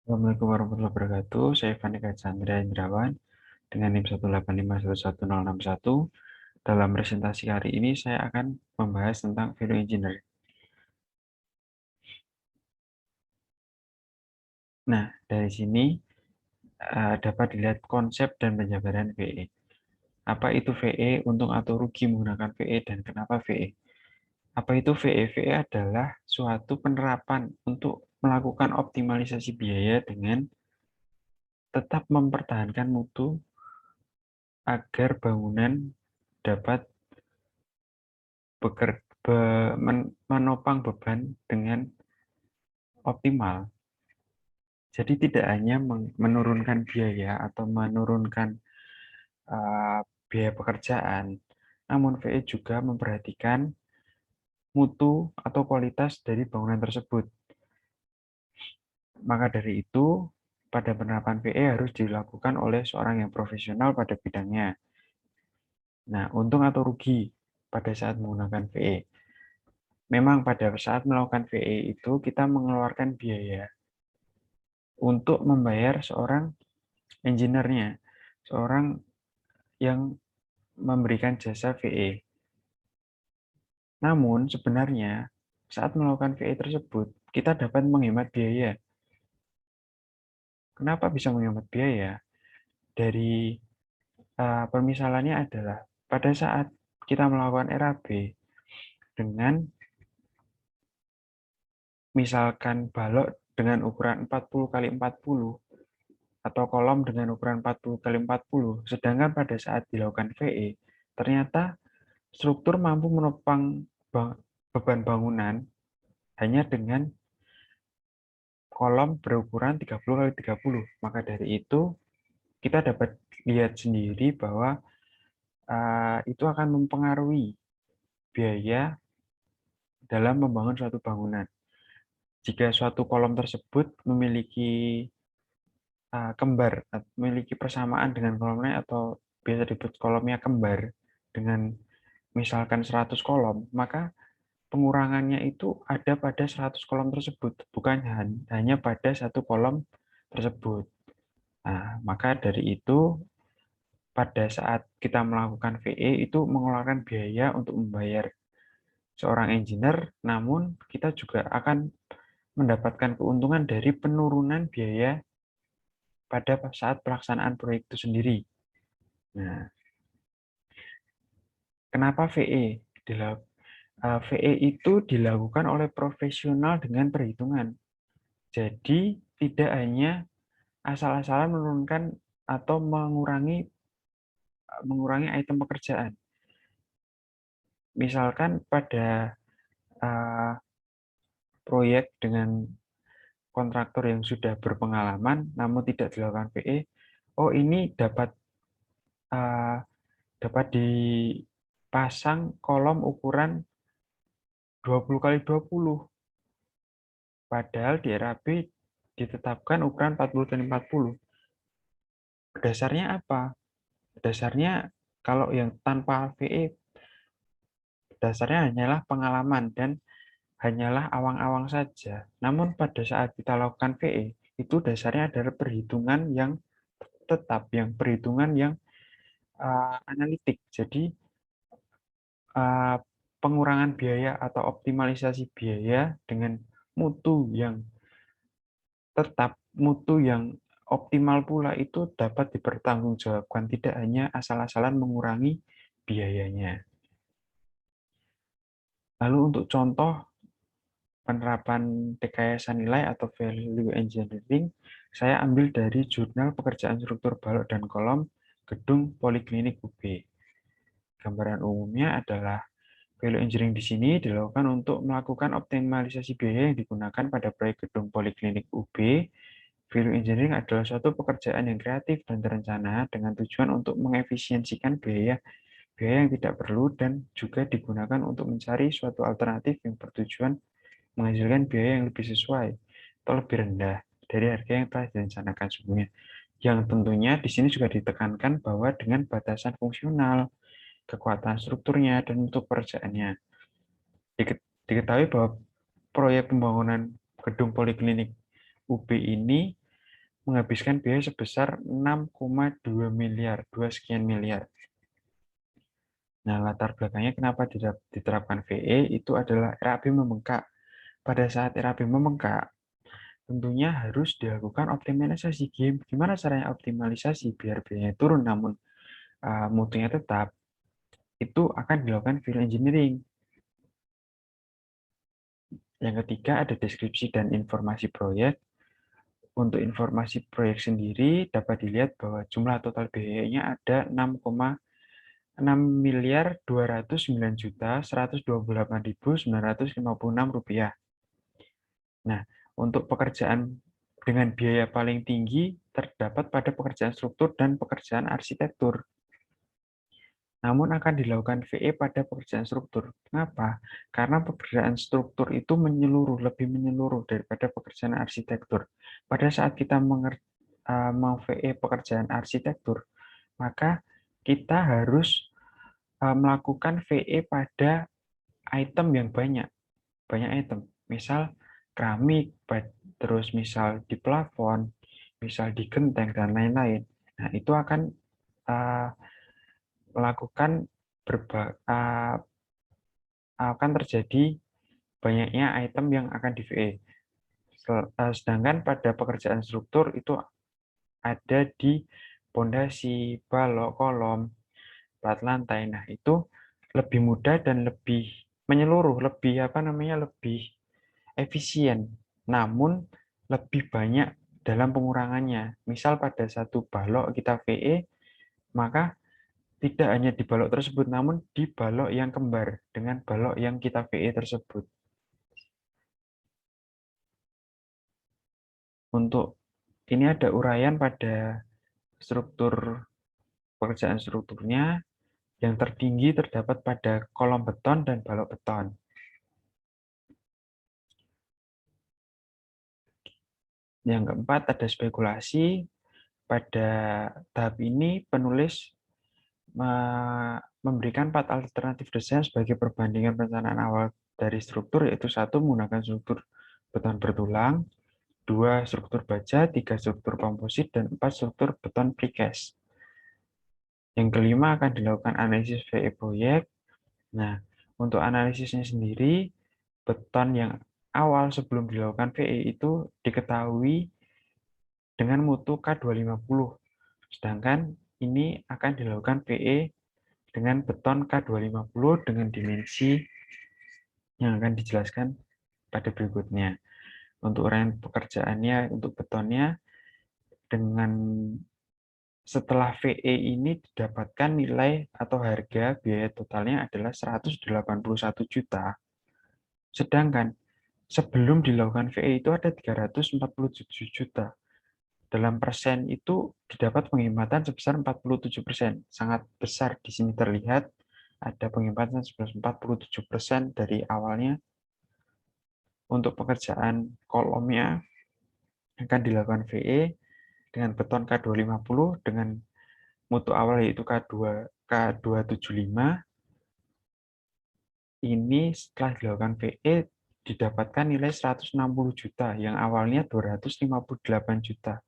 Assalamualaikum warahmatullahi wabarakatuh. Saya Vanika Chandra Indrawan dengan NIM 185111061. Dalam presentasi hari ini saya akan membahas tentang value engineering. Nah, dari sini dapat dilihat konsep dan penjabaran VE. Apa itu VE, untung atau rugi menggunakan VE, dan kenapa VE? Apa itu VE? VE adalah suatu penerapan untuk melakukan optimalisasi biaya dengan tetap mempertahankan mutu agar bangunan dapat menopang beban dengan optimal. Jadi tidak hanya menurunkan biaya atau menurunkan biaya pekerjaan, namun VE juga memperhatikan mutu atau kualitas dari bangunan tersebut. Maka dari itu, pada penerapan VE harus dilakukan oleh seorang yang profesional pada bidangnya. Nah, untung atau rugi pada saat menggunakan VE. Memang pada saat melakukan VE itu kita mengeluarkan biaya untuk membayar seorang engineer-nya, seorang yang memberikan jasa VE. Namun sebenarnya saat melakukan VE tersebut, kita dapat menghemat biaya. Kenapa bisa menghemat biaya? Dari permisalannya adalah pada saat kita melakukan RAB dengan misalkan balok dengan ukuran 40 kali 40 atau kolom dengan ukuran 40 kali 40, sedangkan pada saat dilakukan VE, ternyata struktur mampu menopang beban bangunan hanya dengan kolom berukuran 30 kali 30. Maka dari itu, kita dapat lihat sendiri bahwa itu akan mempengaruhi biaya dalam membangun suatu bangunan. Jika suatu kolom tersebut memiliki kembar, memiliki persamaan dengan kolom lain atau biasa disebut kolomnya kembar dengan misalkan 100 kolom, maka pengurangannya itu ada pada 100 kolom tersebut, bukan hanya pada satu kolom tersebut. Nah, maka dari itu, pada saat kita melakukan VE itu mengeluarkan biaya untuk membayar seorang engineer, namun kita juga akan mendapatkan keuntungan dari penurunan biaya pada saat pelaksanaan proyek itu sendiri. Nah, kenapa VE? VE itu dilakukan oleh profesional dengan perhitungan. Jadi, tidak hanya asal-asalan menurunkan atau mengurangi item pekerjaan. Misalkan pada uh, proyek dengan kontraktor yang sudah berpengalaman namun tidak dilakukan PE, oh ini uh, dapat dipasang kolom ukuran 20 kali 20. Padahal di RAB ditetapkan ukuran 40 kali 40. Dasarnya apa? Dasarnya kalau yang tanpa VE, dasarnya hanyalah pengalaman dan hanyalah awang-awang saja. Namun pada saat kita lakukan VE, itu dasarnya adalah perhitungan yang tetap, yang perhitungan yang analitik. Jadi uh, pengurangan biaya atau optimalisasi biaya dengan mutu yang tetap, mutu yang optimal pula itu dapat dipertanggungjawabkan, tidak hanya asal-asalan mengurangi biayanya. Lalu untuk contoh penerapan rekayasa nilai atau value engineering, saya ambil dari jurnal pekerjaan struktur balok dan kolom gedung Poliklinik UB. Gambaran umumnya adalah value engineering di sini dilakukan untuk melakukan optimalisasi biaya yang digunakan pada proyek gedung Poliklinik UB. Value engineering adalah suatu pekerjaan yang kreatif dan terencana dengan tujuan untuk mengefisiensikan biaya yang tidak perlu dan juga digunakan untuk mencari suatu alternatif yang bertujuan menghasilkan biaya yang lebih sesuai atau lebih rendah dari harga yang telah direncanakan sebelumnya. Yang tentunya di sini juga ditekankan bahwa dengan batasan fungsional, kekuatan strukturnya, dan untuk pekerjaannya. Diketahui bahwa proyek pembangunan gedung Poliklinik UB ini menghabiskan biaya sebesar 6,2 miliar, 2 sekian miliar. Nah, latar belakangnya kenapa diterapkan VE itu adalah RAB membengkak. Pada saat RAB membengkak, tentunya harus dilakukan optimalisasi game. Gimana caranya optimalisasi biar biayanya turun namun mutunya tetap? Itu akan dilakukan value engineering. Yang ketiga ada deskripsi dan informasi proyek. Untuk informasi proyek sendiri dapat dilihat bahwa jumlah total biayanya ada 6,6.209.128.956 rupiah. Nah, untuk pekerjaan dengan biaya paling tinggi terdapat pada pekerjaan struktur dan pekerjaan arsitektur. Namun akan dilakukan VE pada pekerjaan struktur. Kenapa? Karena pekerjaan struktur itu lebih menyeluruh daripada pekerjaan arsitektur. Pada saat kita mau-VE pekerjaan arsitektur, maka kita harus melakukan VE pada item yang banyak item. Misal keramik, terus misal di plafon, misal di genteng, dan lain-lain. Nah, itu akan melakukan akan terjadi banyaknya item yang akan di VE. Sedangkan pada pekerjaan struktur itu ada di pondasi, balok, kolom, plat lantai. Nah, itu lebih mudah dan lebih menyeluruh, lebih efisien. Namun lebih banyak dalam pengurangannya. Misal pada satu balok kita VE, maka tidak hanya di balok tersebut, namun di balok yang kembar dengan balok yang kita VE tersebut. Untuk ini ada uraian pada struktur pekerjaan strukturnya. Yang tertinggi terdapat pada kolom beton dan balok beton. Yang keempat ada spekulasi. Pada tahap ini penulis memberikan 4 alternatif desain sebagai perbandingan perencanaan awal dari struktur, yaitu 1 menggunakan struktur beton bertulang, 2 struktur baja, 3 struktur komposit, dan 4 struktur beton precast. Yang kelima akan dilakukan analisis VE proyek. Nah, untuk analisisnya sendiri, beton yang awal sebelum dilakukan VE itu diketahui dengan mutu K250. Sedangkan ini akan dilakukan VE dengan beton K250 dengan dimensi yang akan dijelaskan pada berikutnya. Untuk uraian pekerjaannya, untuk betonnya, dengan setelah VE ini didapatkan nilai atau harga biaya totalnya adalah 181 juta. Sedangkan sebelum dilakukan VE itu ada 347 juta. Dalam persen itu didapat penghematan sebesar 47%. Sangat besar di sini terlihat ada penghematan sebesar 47% dari awalnya. Untuk pekerjaan kolomnya akan dilakukan VE dengan beton K250 dengan mutu awal yaitu K275. Ini setelah dilakukan VE didapatkan nilai 160 juta yang awalnya 258 juta.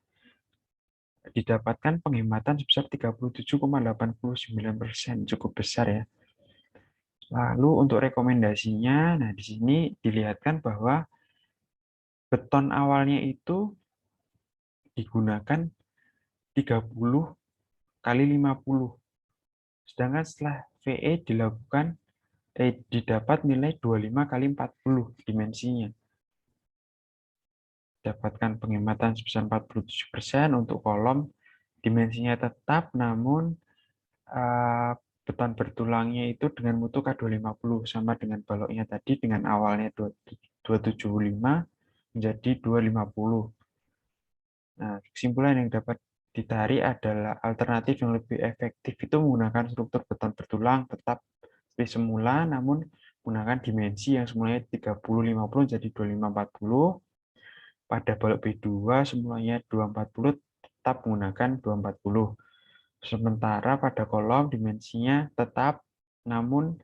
Didapatkan penghematan sebesar 37,89%, cukup besar ya. Lalu untuk rekomendasinya, nah di sini dilihatkan bahwa beton awalnya itu digunakan 30 kali 50. Sedangkan setelah VE didapat nilai 25 kali 40 dimensinya. Dapatkan penghematan sebesar 47% untuk kolom, dimensinya tetap, namun beton bertulangnya itu dengan mutu K250 sama dengan baloknya tadi dengan awalnya 275 menjadi 250. Nah, kesimpulan yang dapat ditarik adalah alternatif yang lebih efektif itu menggunakan struktur beton bertulang tetap seperti semula, namun menggunakan dimensi yang semulanya 30-50 jadi 25-40. Pada balok B2 semulanya 240 tetap menggunakan 240. Sementara pada kolom dimensinya tetap, namun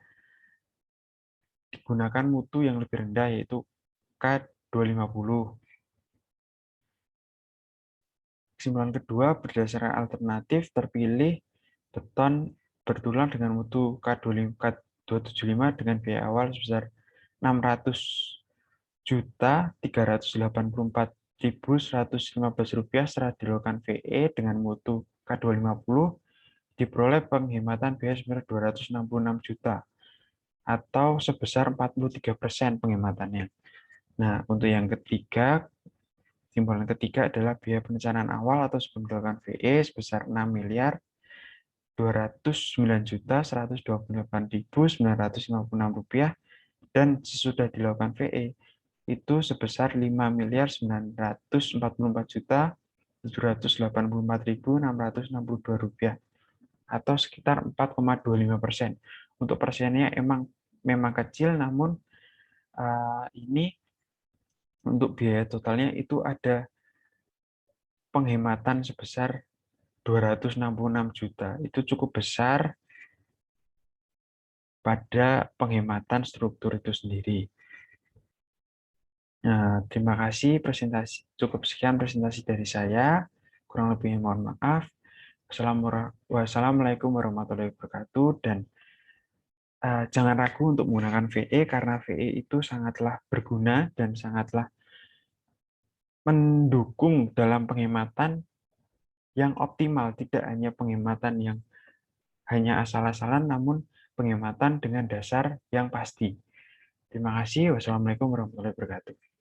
digunakan mutu yang lebih rendah yaitu K250. kesimpulan kedua, berdasarkan alternatif terpilih beton bertulang dengan mutu K275 dengan biaya awal sebesar 600 juta 384.115 rupiah setelah dilakukan VE dengan mutu K250 diperoleh penghematan biaya sebesar 266 juta atau sebesar 43% penghematannya. Nah, untuk yang ketiga, kesimpulan ketiga adalah biaya perencanaan awal atau sebelum dilakukan VE sebesar 6 miliar 209.128.956 rupiah dan sesudah dilakukan VE itu sebesar 5.944.784.662 rupiah atau sekitar 4,25%. Untuk persennya memang kecil, namun ini untuk biaya totalnya itu ada penghematan sebesar 266 juta. Itu cukup besar pada penghematan struktur itu sendiri. Nah, terima kasih cukup sekian presentasi dari saya. Kurang lebihnya mohon maaf. Wassalamualaikum warahmatullahi wabarakatuh dan jangan ragu untuk menggunakan VE karena VE itu sangatlah berguna dan sangatlah mendukung dalam penghematan yang optimal, tidak hanya penghematan yang hanya asal-asalan, namun penghematan dengan dasar yang pasti. Terima kasih. Wassalamualaikum warahmatullahi wabarakatuh.